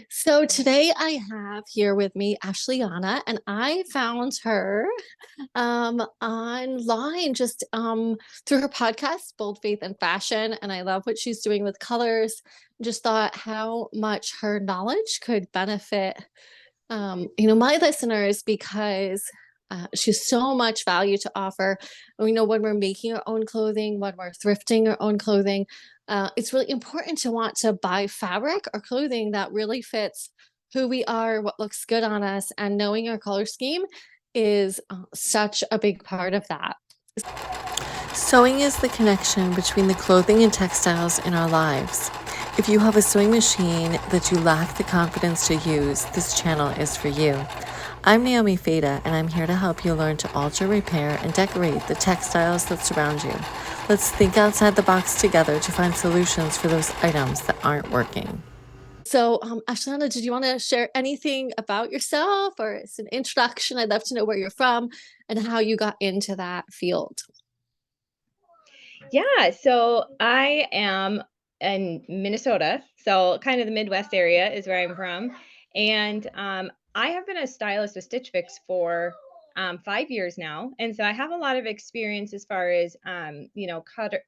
So today I have here with me Ashliana, and I found her online just through her podcast, Bold Faith and Fashion. And I love what she's doing with colors. Just thought how much her knowledge could benefit my listeners because she has so much value to offer. We know when we're making our own clothing, when we're thrifting our own clothing, it's really important to want to buy fabric or clothing that really fits who we are, what looks good on us, and knowing our color scheme is such a big part of that. Sewing is the connection between the clothing and textiles in our lives. If you have a sewing machine that you lack the confidence to use, this channel is for you. I'm Naomi Feda, and I'm here to help you learn to alter, repair, and decorate the textiles that surround you. Let's think outside the box together to find solutions for those items that aren't working. So, Ashlana, did you want to share anything about yourself or it's an introduction? I'd love to know where you're from and how you got into that field. Yeah, so I am in Minnesota, so kind of the Midwest area is where I'm from, and I have been a stylist with Stitch Fix for 5 years now, and so I have a lot of experience as far as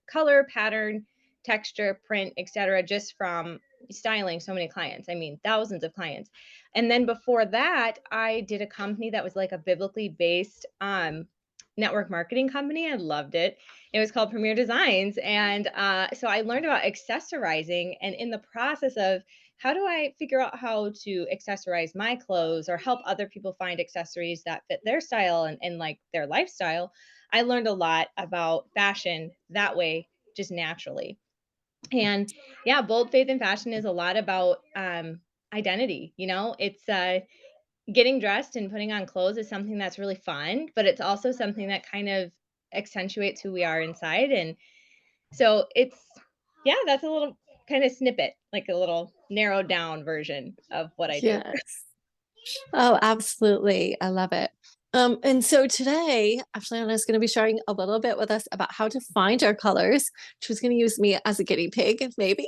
color, pattern, texture, print, etc., just from styling so many clients. I mean, thousands of clients, and then before that, I did a company that was like a biblically based network marketing company. I loved it. It was called Premier Designs. And so I learned about accessorizing. And in the process of how do I figure out how to accessorize my clothes or help other people find accessories that fit their style and like their lifestyle, I learned a lot about fashion that way, just naturally. And yeah, Bold Faith and Fashion is a lot about identity. It's getting dressed and putting on clothes is something that's really fun, but it's also something that kind of accentuates who we are inside. And so yeah, that's a little kind of snippet, like a little narrowed down version of what I do. Yes. Oh, absolutely. I love it. And so today, actually, Anna's going to be sharing a little bit with us about how to find our colors. She's going to use me as a guinea pig, maybe.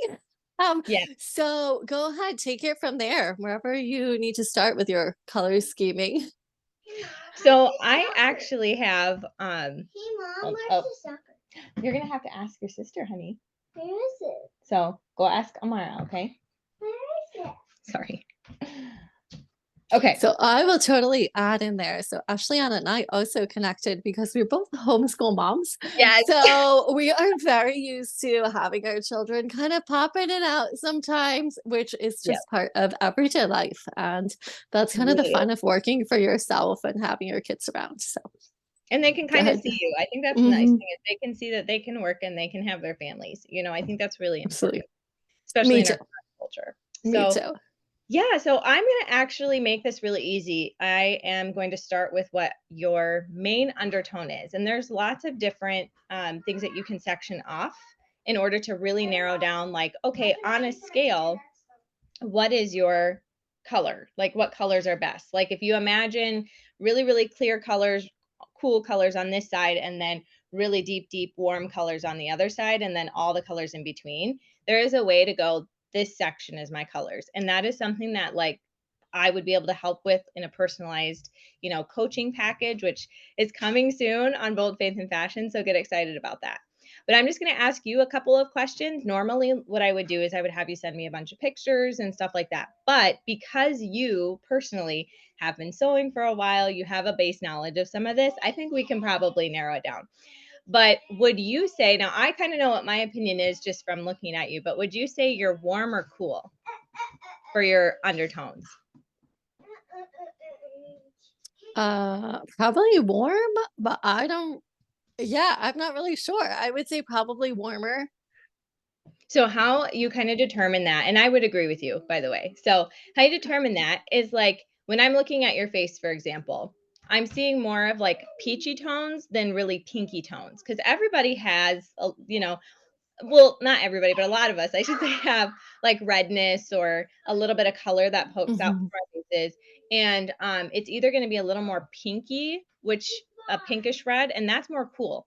Um, Yeah. so go ahead, take it from there, wherever you need to start with your color scheming. So I actually have Hey mom, oh, where's oh, the soccer? you're gonna have to ask your sister, honey. Where is it? So go ask Amara, okay? Where is it? Sorry. Okay. So I will totally add in there. So Ashley Ann and I also connected because we're both homeschool moms. Yes. So we are very used to having our children kind of pop in and out sometimes, which is Yeah, just part of everyday life. And that's it kind of the really is. fun of working for yourself and having your kids around. So And they can go kind of ahead. see you. I think that's the nice Mhm. thing is they can see that they can work and they can have their families. I think that's really important, Absolutely. especially Me in our too. current culture. Me So, too. yeah, so I'm going to actually make this really easy. I am going to start with what your main undertone is. And there's lots of different things that you can section off in order to really narrow down, like, okay, on a scale, what is your color? Like, what colors are best? Like, if you imagine really, really clear colors, cool colors on this side, and then really deep, deep, warm colors on the other side, and then all the colors in between, there is a way to go, this section is my colors. And that is something that, like, I would be able to help with in a personalized, coaching package, which is coming soon on Bold Faith and Fashion. So get excited about that. But I'm just going to ask you a couple of questions. Normally, what I would do is I would have you send me a bunch of pictures and stuff like that. But because you personally have been sewing for a while, you have a base knowledge of some of this, I think we can probably narrow it down. But would you say, now I kind of know what my opinion is just from looking at you, but would you say you're warm or cool for your undertones? Probably warm, but I don't, yeah, I'm not really sure. I would say probably warmer. So how you kind of determine that, and I would agree with you, by the way. So how you determine that is like when I'm looking at your face, for example, I'm seeing more of like peachy tones than really pinky tones because everybody has, well, not everybody, but a lot of us, I should say, have like redness or a little bit of color that pokes out Mhm. from our faces. And it's either going to be a little more pinky, which a pinkish red, and that's more cool.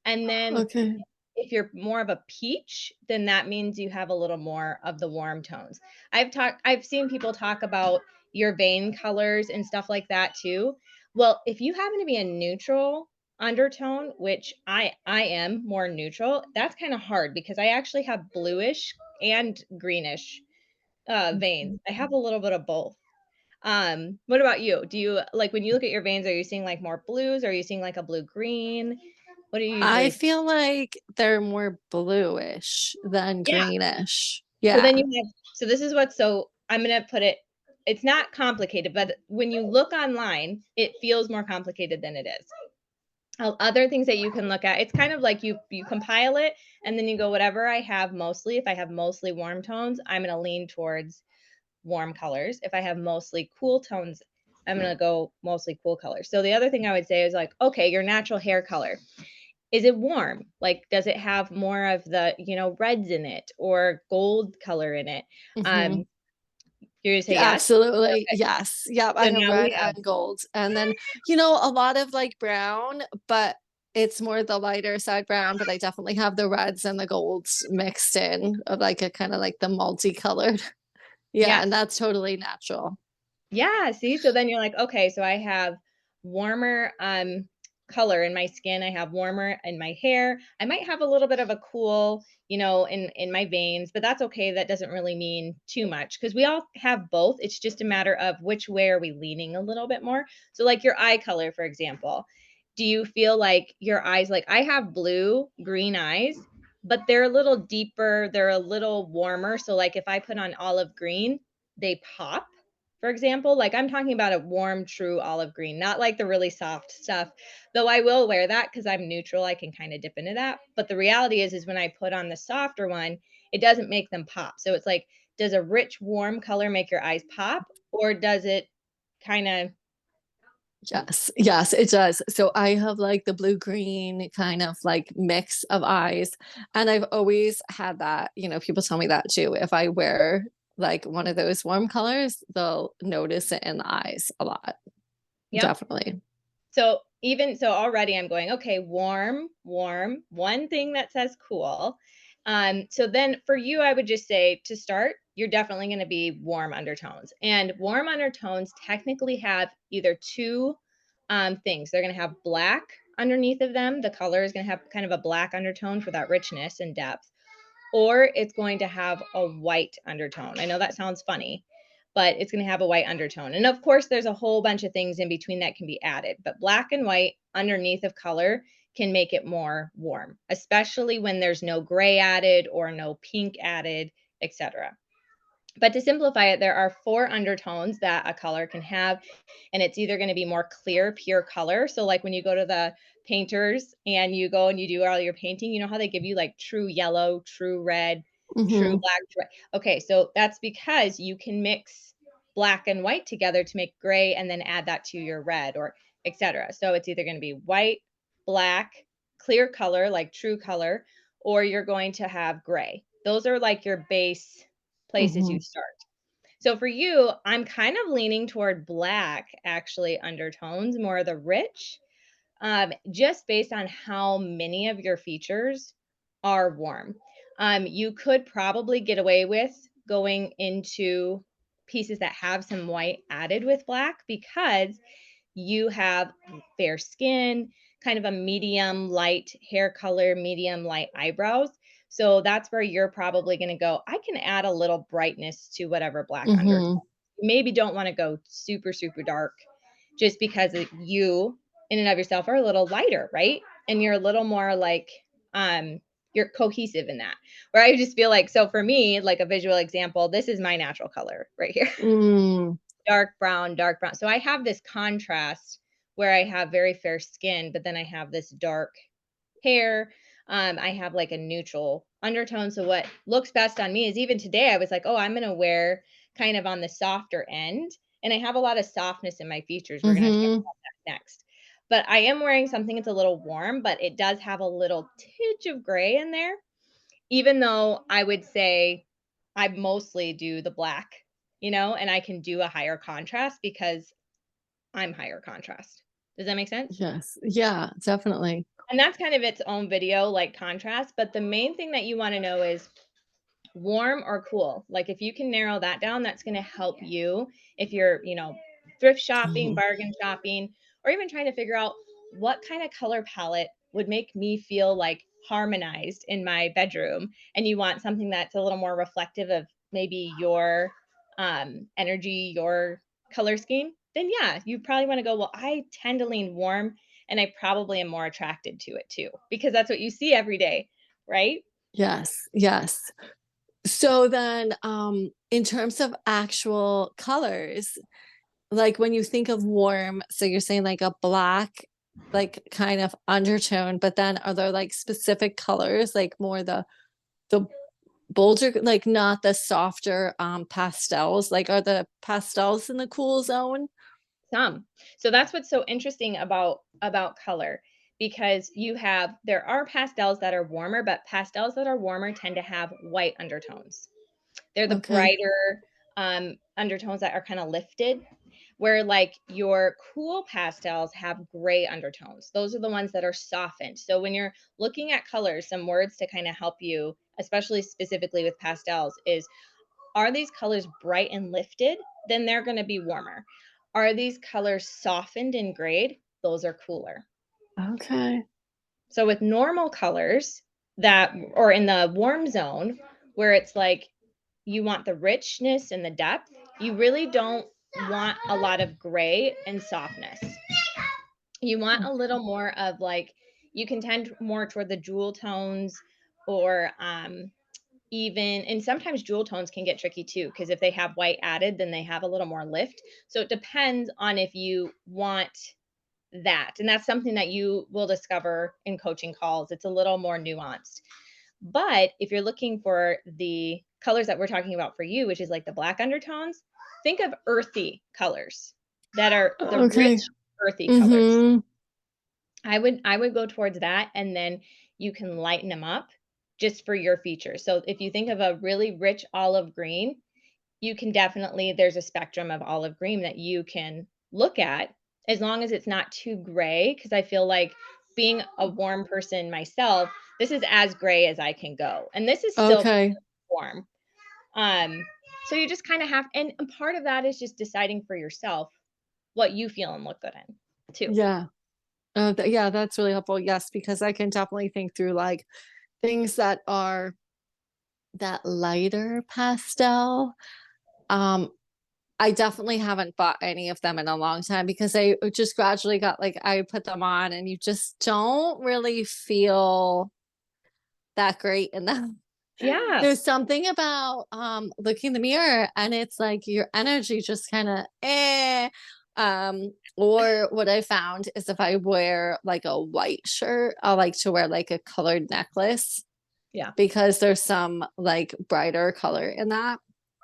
And then Okay. If you're more of a peach, then that means you have a little more of the warm tones. I've seen people talk about your vein colors and stuff like that too. Well, if you happen to be a neutral undertone, which I am more neutral, that's kind of hard because I actually have bluish and greenish veins. I have a little bit of both. What about you? Do you like when you look at your veins, are you seeing like more blues? Are you seeing like a blue green? What do you I usually? feel like they're more bluish than Yeah. greenish. So then Yeah. you have, so this is what, so I'm going to put it, it's not complicated, but when you look online, it feels more complicated than it is. Other things that you can look at, it's kind of like you compile it and then you go, whatever I have mostly, if I have mostly warm tones, I'm going to lean towards warm colors. If I have mostly cool tones, I'm going to go mostly cool colors. So the other thing I would say is like, okay, your natural hair color, is it warm? Like, does it have more of the, reds in it or gold color in it? Hmm. Um, you're gonna say Yeah, yes? absolutely. Okay. Yes. Yep. I So have now red we have, and gold. And then, a lot of like brown, but it's more the lighter side brown, but I definitely have the reds and the golds mixed in of like a kind of like the multicolored. Yeah, and yes. that's totally natural. Yeah, see, so then you're like, okay, so I have warmer color in my skin, I have warmer in my hair. I might have a little bit of a cool, in my veins, but that's okay. That doesn't really mean too much because we all have both. It's just a matter of which way are we leaning a little bit more. So like your eye color, for example. Do you feel like your eyes, like I have blue, green eyes, but they're a little deeper, they're a little warmer. So like if I put on olive green, they pop, for example. Like I'm talking about a warm, true olive green, not like the really soft stuff. Though I will wear that because I'm neutral, I can kind of dip into that. But the reality is when I put on the softer one, it doesn't make them pop. So it's like, does a rich, warm color make your eyes pop, or does it kind of? Yes, yes, it does. So I have like the blue green kind of like mix of eyes. And I've always had that, people tell me that too. If I wear like one of those warm colors, they'll notice it in the eyes a lot. Yep. Definitely. So even so already I'm going, okay, warm, warm, one thing that says cool. So then for you, I would just say to start, you're definitely going to be warm undertones. And warm undertones technically have either two things. They're going to have black underneath of them. The color is going to have kind of a black undertone for that richness and depth, or it's going to have a white undertone. I know that sounds funny, but it's going to have a white undertone. And of course, there's a whole bunch of things in between that can be added, but black and white underneath of color can make it more warm, especially when there's no gray added or no pink added, etc. But to simplify it, there are four undertones that a color can have, and it's either going to be more clear, pure color. So, like when you go to the painters and you go and you do all your painting, you know how they give you like true yellow, true red, true Hmm. black. Okay, so that's because you can mix black and white together to make gray and then add that to your red or etc. So, it's either going to be white, black, clear color, like true color, or you're going to have gray. Those are like your base places you Hmm. start. So for you, I'm kind of leaning toward black, actually, undertones, more of the rich, just based on how many of your features are warm. You could probably get away with going into pieces that have some white added with black because you have fair skin, kind of a medium light hair color, medium light eyebrows. So that's where you're probably going to go, I can add a little brightness to whatever black undertone. Hmm. You maybe don't want to go super, super dark just because you in and of yourself are a little lighter, right? And you're a little more like, you're cohesive in that. Where I just feel like, so for me, like a visual example, this is my natural color right here. Mm. Dark brown, dark brown. So I have this contrast where I have very fair skin, but then I have this dark hair. I have like a neutral undertone. So what looks best on me is, even today I was like, oh, I'm going to wear kind of on the softer end. And I have a lot of softness in my features. We're going to talk Hmm. about that next. But I am wearing something that's a little warm, but it does have a little tinge of gray in there, even though I would say I mostly do the black, and I can do a higher contrast because I'm higher contrast. Does that make sense? Yes. Yeah, definitely. And that's kind of its own video, like contrast. But the main thing that you want to know is warm or cool. Like if you can narrow that down, that's going to help you if you're, thrift shopping, Mhm. bargain shopping, or even trying to figure out what kind of color palette would make me feel like harmonized in my bedroom. And you want something that's a little more reflective of maybe your energy, your color scheme, then yeah, you probably want to go, well, I tend to lean warm and I probably am more attracted to it too, because that's what you see every day, right? Yes, yes. So then, in terms of actual colors, like when you think of warm, so you're saying like a black, like kind of undertone, but then are there like specific colors, like more the bolder, like not the softer pastels? Like are the pastels in the cool zone? Some. So that's what's so interesting about color, because there are pastels that are warmer, but pastels that are warmer tend to have white undertones. They're the Okay. brighter undertones that are kind of lifted, where like your cool pastels have gray undertones. Those are the ones that are softened. So when you're looking at colors, some words to kind of help you, especially specifically with pastels, is, are these colors bright and lifted? Then they're going to be warmer. Are these colors softened and grayed? Those are cooler. Okay. So with normal colors or in the warm zone, where it's like you want the richness and the depth, you really don't want a lot of gray and softness. You want a little more of like, you can tend more toward the jewel tones, or even, and sometimes jewel tones can get tricky too, because if they have white added, then they have a little more lift. So it depends on if you want that. And that's something that you will discover in coaching calls. It's a little more nuanced. But if you're looking for the colors that we're talking about for you, which is like the black undertones, think of earthy colors that are the Okay. rich earthy colors. Mm-hmm. I would go towards that, and then you can lighten them up just for your features. So if you think of a really rich olive green, you can definitely, there's a spectrum of olive green that you can look at, as long as it's not too gray, because I feel like, being a warm person myself, this is as gray as I can go. And this is still Okay. warm. Um so you just kind of have, and part of that is just deciding for yourself what you feel and look good in too. Yeah. Yeah, that's really helpful. Yes, because I can definitely think through like things that are that lighter pastel. Um, I definitely haven't bought any of them in a long time because I just gradually got like I put them on and you just don't really feel that great in them. Yeah. There's something about looking in the mirror and it's like your energy just kind of or what I found is if I wear like a white shirt, I like to wear like a colored necklace Yeah. because there's some like brighter color in that.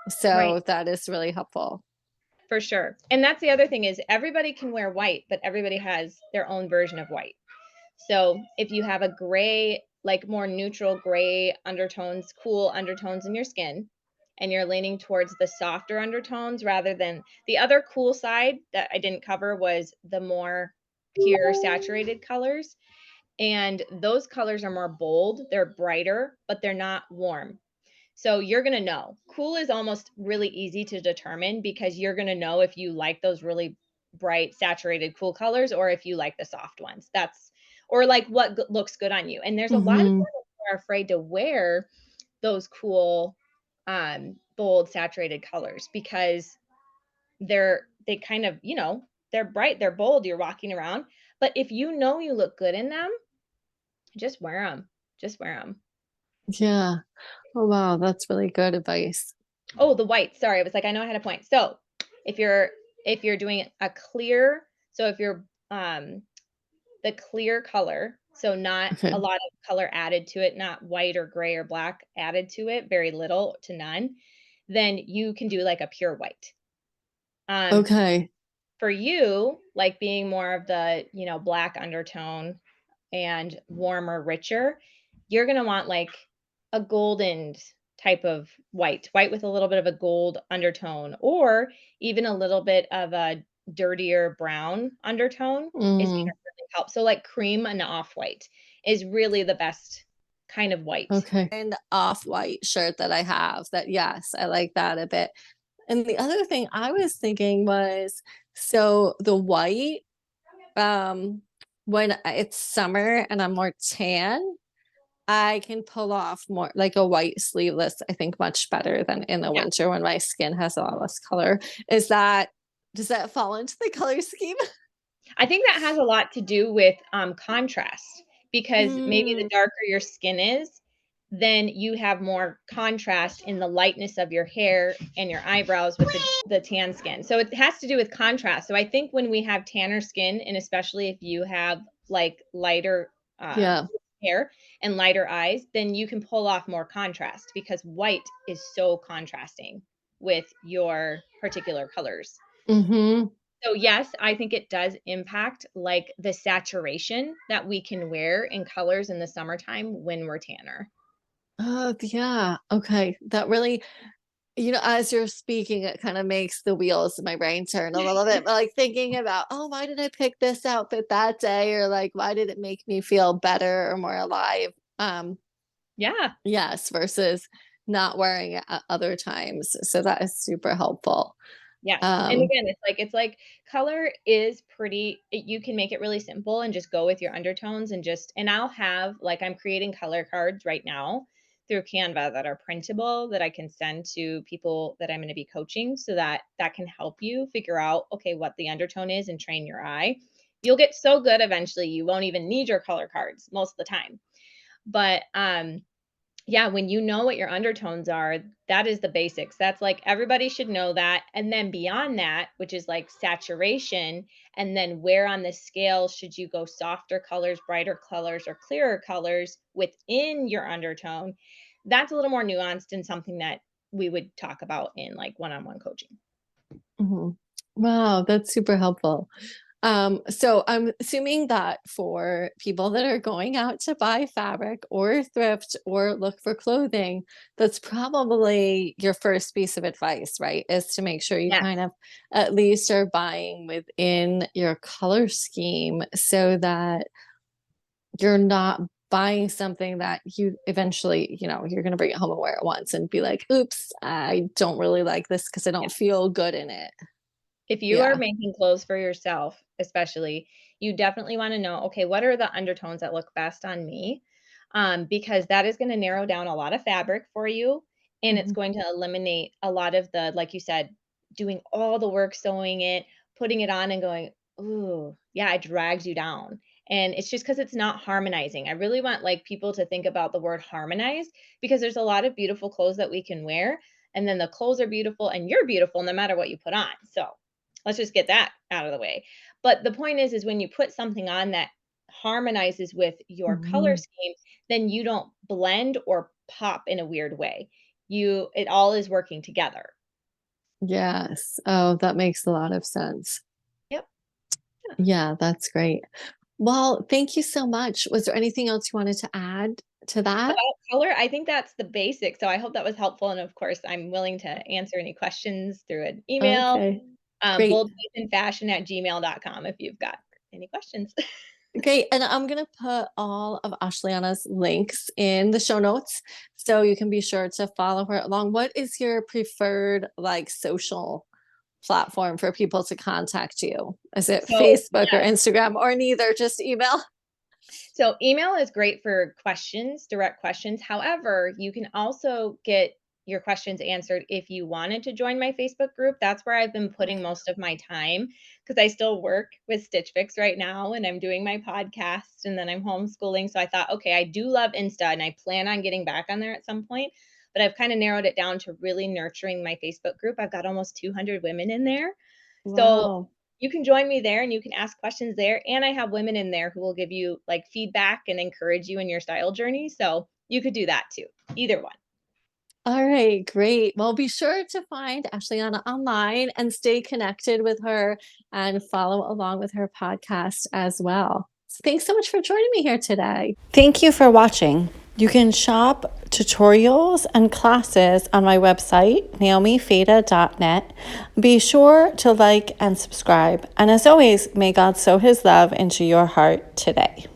Right. So that is really helpful. For sure. And that's the other thing, is everybody can wear white, but everybody has their own version of white. So if you have a gray, like more neutral gray undertones, cool undertones in your skin, and you're leaning towards the softer undertones rather than the other cool side that I didn't cover, was the more pure saturated colors. And those colors are more bold, they're brighter, but they're not warm. So you're going to know. Cool is almost really easy to determine, because you're going to know if you like those really bright, saturated, cool colors, or if you like the soft ones. Or like what looks good on you. And there's a lot of Hmm. people who are afraid to wear those cool, bold, saturated colors, because they kind of, they're bright, they're bold, you're walking around. But if you know you look good in them, just wear them. Just wear them. Yeah. Oh wow, that's really good advice. Oh, the white. Sorry, I was like, I know I had a point. So if you're doing a clear, so if you're the clear color, so not a Okay. lot of color added to it, not white or gray or black added to it, very little to none, then you can do like a pure white. Um, Okay. for you, like being more of the, black undertone and warmer, richer, you're going to want like a golden type of white with a little bit of a gold undertone, or even a little bit of a dirtier brown undertone is going Mm. to really help. So like cream and off-white is really the best kind of white. Okay. And off-white shirt that I have that, yes, I like that a bit. And the other thing I was thinking was, so the white, um, when it's summer and I'm more tan, I can pull off more like a white sleeveless, I think much better than in the Yeah. winter when my skin has a lot less color. Is that, does that fall into the color scheme? I think that has a lot to do with contrast because maybe the Mm, darker your skin is, then you have more contrast in the lightness of your hair and your eyebrows with the tan skin. So it has to do with contrast. So I think when we have tanner skin, and especially if you have like lighter yeah. hair and lighter eyes, then you can pull off more contrast because white is so contrasting with your particular colors. Mm-hmm. So yes, I think it does impact like the saturation that we can wear in colors in the summertime when we're tanner. Oh, yeah. Okay. That really, as you're speaking, it kind of makes the wheels in my brain turn a little bit. Like thinking about, oh, why did I pick this outfit that day? Or like, why did it make me feel better or more alive? Yeah. Yes, versus not wearing it at other times. So that is super helpful. Yes. And Um, again, it's like color is pretty you can make it really simple and just go with your undertones and I'll have like I'm creating color cards right now through Canva that are printable that I can send to people that I'm going to be coaching so that that can help you figure out okay what the undertone is and train your eye. You'll get so good eventually you won't even need your color cards most of the time. But yeah, when you know what your undertones are, that is the basics. That's like everybody should know that. And then beyond that, which is like saturation, and then where on the scale should you go softer colors, brighter colors, or clearer colors within your undertone? That's a little more nuanced and something that we would talk about in like one-on-one coaching. mhm. Wow, that's super helpful. So I'm assuming that for people that are going out to buy fabric or thrift or look for clothing, that's probably your first piece of advice, right? Is to make sure you kind Yes. of at least are buying within your color scheme so that you're not buying something that you eventually, you're going to bring it home and wear it once and be like, oops, I don't really like this because I don't feel good in it. If you are Yeah. making clothes for yourself, especially, you definitely wanna know, okay, what are the undertones that look best on me? Because that is gonna narrow down a lot of fabric for you, and it's Mhm. going to eliminate a lot of the like you said, doing all the work sewing it, putting it on and going, "Ooh, yeah," it drags you down, and it's just because it's not harmonizing. I really want, like, people to think about the word harmonize because there's a lot of beautiful clothes that we can wear, and then the clothes are beautiful and you're beautiful no matter what you put on, so let's just get that out of the way. But the point is when you put something on that harmonizes with your color Mhm. scheme, then you don't blend or pop in a weird way. It all is working together. Yes. Oh, that makes a lot of sense. Yep. Yeah, that's great. Well, thank you so much. Was there anything else you wanted to add to that? About color, I think that's the basic. So I hope that was helpful. And of course, I'm willing to answer any questions through an email, Okay, great. boldfaithandfashion@gmail.com if you've got any questions. Great. And I'm going to put all of Ashliana's links in the show notes so you can be sure to follow her along. What is your preferred like social platform for people to contact you? Is it So Facebook or Instagram or neither? Just email? So email is great for questions, direct questions. However, you can also get your questions answered if you wanted to join my Facebook group. That's where I've been putting Okay. most of my time because I still work with Stitch Fix right now and I'm doing my podcast and then I'm homeschooling. So I thought, okay, I do love Insta and I plan on getting back on there at some point, but I've kind of narrowed it down to really nurturing my Facebook group. I've got almost 200 women in there. So Wow. you can join me there and you can ask questions there. And I have women in there who will give you like feedback and encourage you in your style journey. So you could do that too. Either one. All right, great. Well, be sure to find Ashliana online and stay connected with her and follow along with her podcast as well. So thanks so much for joining me here today. Thank you for watching. You can shop tutorials and classes on my website, naomifeda.net. Be sure to like and subscribe. And as always, may God sow his love into your heart today.